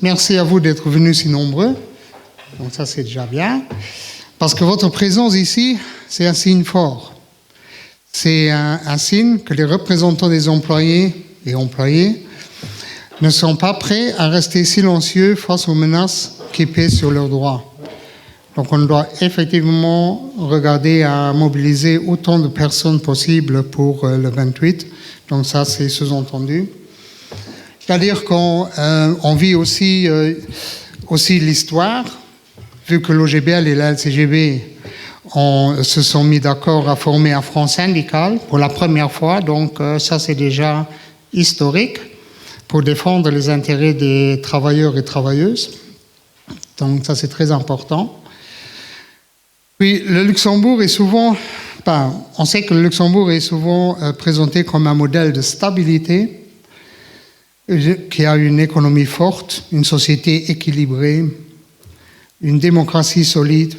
Merci à vous d'être venus si nombreux. Donc ça, c'est déjà bien. Parce que votre présence ici, c'est un signe fort. C'est un signe que les représentants des employés et employés ne sont pas prêts à rester silencieux face aux menaces qui pèsent sur leurs droits. Donc on doit effectivement regarder à mobiliser autant de personnes possible pour le 28. Donc ça, c'est sous-entendu. C'est-à-dire qu'on vit aussi l'histoire, vu que l'OGBL et la LCGB se sont mis d'accord à former un front syndical pour la première fois. Donc ça, c'est déjà historique pour défendre les intérêts des travailleurs et travailleuses. Donc ça, c'est très important. Puis le Luxembourg est souvent... on sait que le Luxembourg est souvent présenté comme un modèle de stabilité, qui a une économie forte, une société équilibrée, une démocratie solide.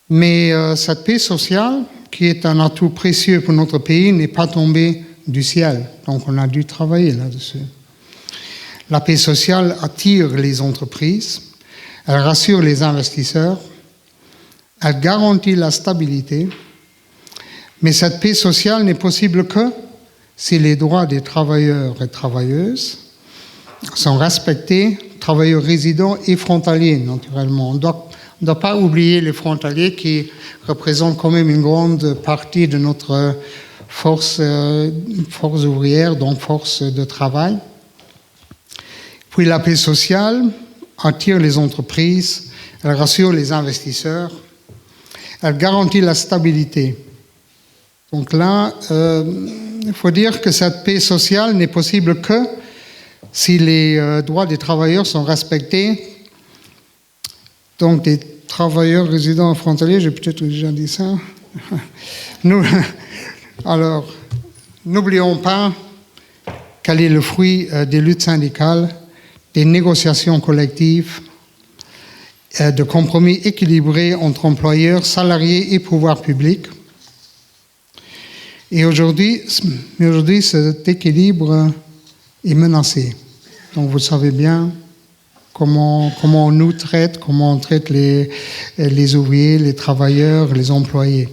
Mais cette paix sociale, qui est un atout précieux pour notre pays, n'est pas tombée du ciel. Donc on a dû travailler là-dessus. La paix sociale attire les entreprises, elle rassure les investisseurs, elle garantit la stabilité. Mais cette paix sociale n'est possible que si les droits des travailleurs et travailleuses sont respectés, travailleurs résidents et frontaliers, naturellement. On ne doit pas oublier les frontaliers qui représentent quand même une grande partie de notre force ouvrière, donc force de travail. Puis la paix sociale attire les entreprises, elle rassure les investisseurs, elle garantit la stabilité. Donc là, il faut dire que cette paix sociale n'est possible que si les droits des travailleurs sont respectés. Donc, des travailleurs résidents frontaliers, j'ai peut-être déjà dit ça. Alors, n'oublions pas quel est le fruit des luttes syndicales, des négociations collectives, de compromis équilibrés entre employeurs, salariés et pouvoirs publics. Et aujourd'hui, cet équilibre est menacé. Donc vous savez bien comment on nous traite, comment on traite les ouvriers, les travailleurs, les employés.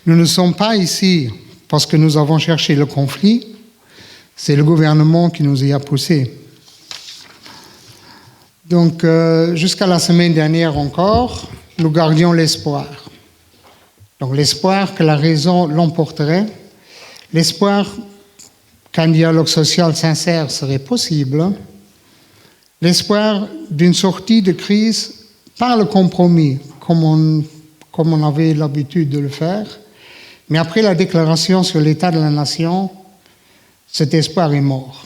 Nous ne sommes pas ici parce que nous avons cherché le conflit, c'est le gouvernement qui nous y a poussés. Donc jusqu'à la semaine dernière encore, nous gardions l'espoir. Donc l'espoir que la raison l'emporterait, l'espoir qu'un dialogue social sincère serait possible, l'espoir d'une sortie de crise par le compromis, comme on avait l'habitude de le faire. Mais après la déclaration sur l'état de la nation, cet espoir est mort.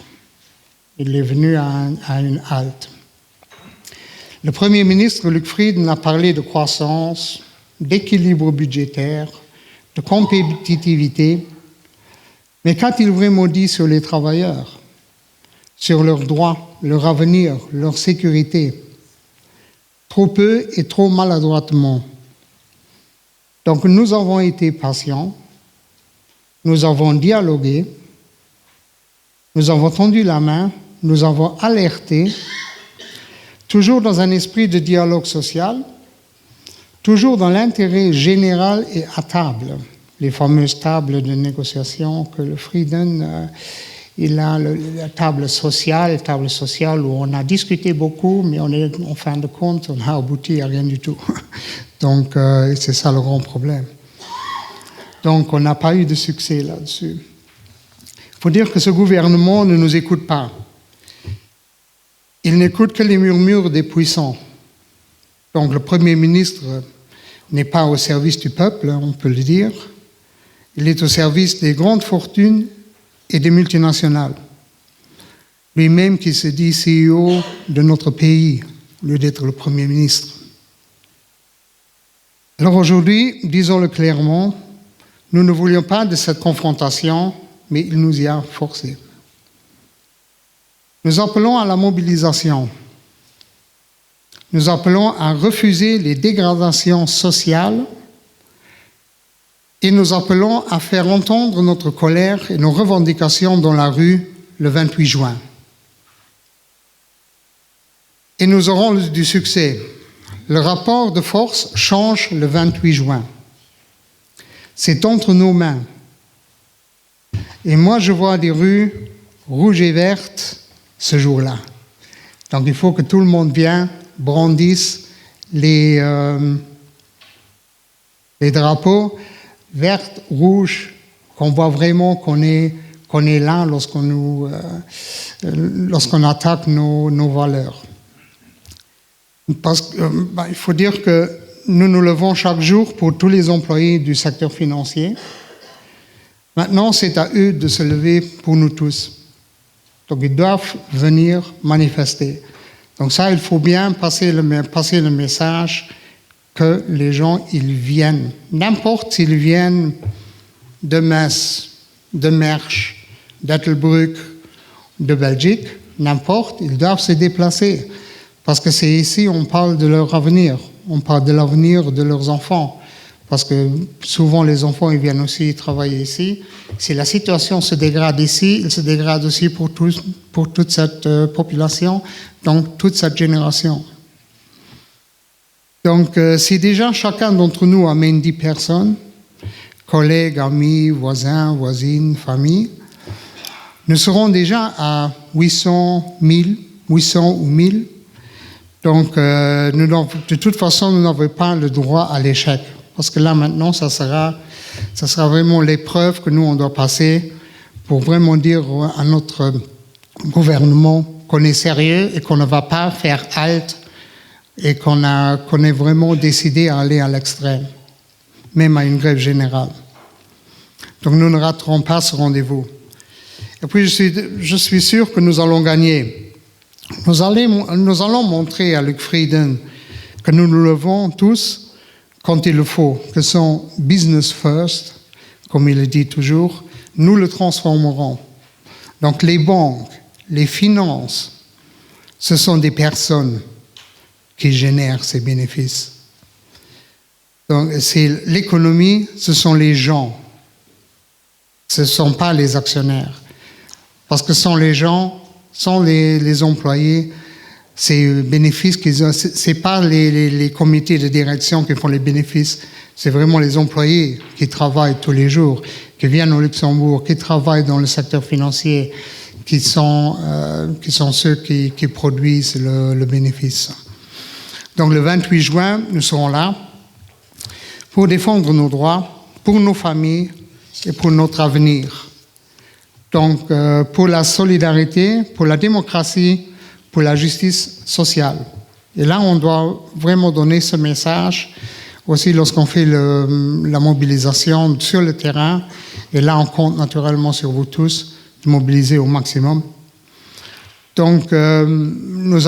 Il est venu à une halte. Le Premier ministre Luc Frieden a parlé de croissance, d'équilibre budgétaire, de compétitivité. Mais qu'a-t-il vraiment dit sur les travailleurs, sur leurs droits, leur avenir, leur sécurité? Trop peu et trop maladroitement. Donc nous avons été patients, nous avons dialogué, nous avons tendu la main, nous avons alerté, toujours dans un esprit de dialogue social, toujours dans l'intérêt général et à table, les fameuses tables de négociation que le Frieden, il a la table sociale où on a discuté beaucoup, mais en fin de compte, on a abouti à rien du tout. Donc, c'est ça le grand problème. Donc, on n'a pas eu de succès là-dessus. Il faut dire que ce gouvernement ne nous écoute pas. Il n'écoute que les murmures des puissants. Donc, le Premier ministre n'est pas au service du peuple, on peut le dire. Il est au service des grandes fortunes et des multinationales. Lui-même qui se dit CEO de notre pays, au lieu d'être le Premier ministre. Alors aujourd'hui, disons-le clairement, nous ne voulions pas de cette confrontation, mais il nous y a forcés. Nous appelons à la mobilisation. Nous appelons à refuser les dégradations sociales et nous appelons à faire entendre notre colère et nos revendications dans la rue le 28 juin. et nous aurons du succès. Le rapport de force change le 28 juin. C'est entre nos mains. Et moi, je vois des rues rouges et vertes ce jour-là. Donc, il faut que tout le monde vienne, brandisse les drapeaux verts, rouges, qu'on voit vraiment qu'on est là lorsqu'on attaque nos valeurs. Parce qu'il faut dire que nous nous levons chaque jour pour tous les employés du secteur financier. Maintenant, c'est à eux de se lever pour nous tous. Donc, ils doivent venir manifester. Donc ça, il faut bien passer le message que les gens, ils viennent. N'importe s'ils viennent de Metz, de Mersch, d'Ettelbruck, de Belgique, n'importe, ils doivent se déplacer. Parce que c'est ici, on parle de leur avenir. On parle de l'avenir de leurs enfants. Parce que souvent, les enfants, ils viennent aussi travailler ici. Si la situation se dégrade ici, elle se dégrade aussi pour toute cette population, donc toute cette génération. Donc, si déjà chacun d'entre nous amène 10 personnes, collègues, amis, voisins, voisines, familles, nous serons déjà à 800 ou 1000. Donc, de toute façon, nous n'avons pas le droit à l'échec. Parce que là, maintenant, ça sera vraiment l'épreuve que nous, on doit passer pour vraiment dire à notre gouvernement qu'on est sérieux et qu'on ne va pas faire halte et qu'on est vraiment décidé à aller à l'extrême, même à une grève générale. Donc, nous ne raterons pas ce rendez-vous. Et puis, je suis sûr que nous allons gagner. Nous allons montrer à Luc Frieden que nous nous levons tous quand il le faut, que son business first, comme il le dit toujours, nous le transformerons. Donc les banques, les finances, ce sont des personnes qui génèrent ces bénéfices. Donc c'est l'économie, ce sont les gens, ce ne sont pas les actionnaires. Parce que sans les gens, sans les employés, ces bénéfices, ce n'est pas les comités de direction qui font les bénéfices, c'est vraiment les employés qui travaillent tous les jours, qui viennent au Luxembourg, qui travaillent dans le secteur financier, qui sont ceux qui produisent le bénéfice. Donc le 28 juin, nous serons là pour défendre nos droits, pour nos familles et pour notre avenir. Donc pour la solidarité, pour la démocratie, pour la justice sociale. Et là, on doit vraiment donner ce message aussi lorsqu'on fait la mobilisation sur le terrain. Et là, on compte naturellement sur vous tous de mobiliser au maximum. Donc, nous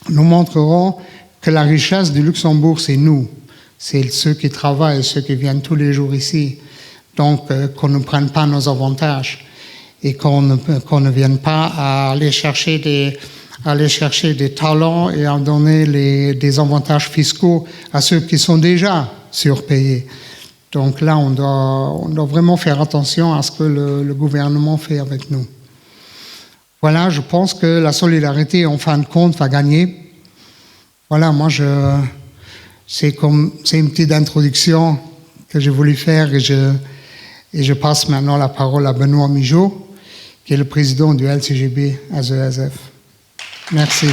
montrerons que la richesse du Luxembourg, c'est nous. C'est ceux qui travaillent, ceux qui viennent tous les jours ici. Donc, qu'on ne prenne pas nos avantages. Et qu'on ne vienne pas à aller chercher des talents et à donner des avantages fiscaux à ceux qui sont déjà surpayés. Donc là, on doit vraiment faire attention à ce que le gouvernement fait avec nous. Voilà, je pense que la solidarité, en fin de compte, va gagner. Voilà, moi, c'est une petite introduction que j'ai voulu faire et je passe maintenant la parole à Benoît Migeot, qui est le président du LCGB ASESF. Merci.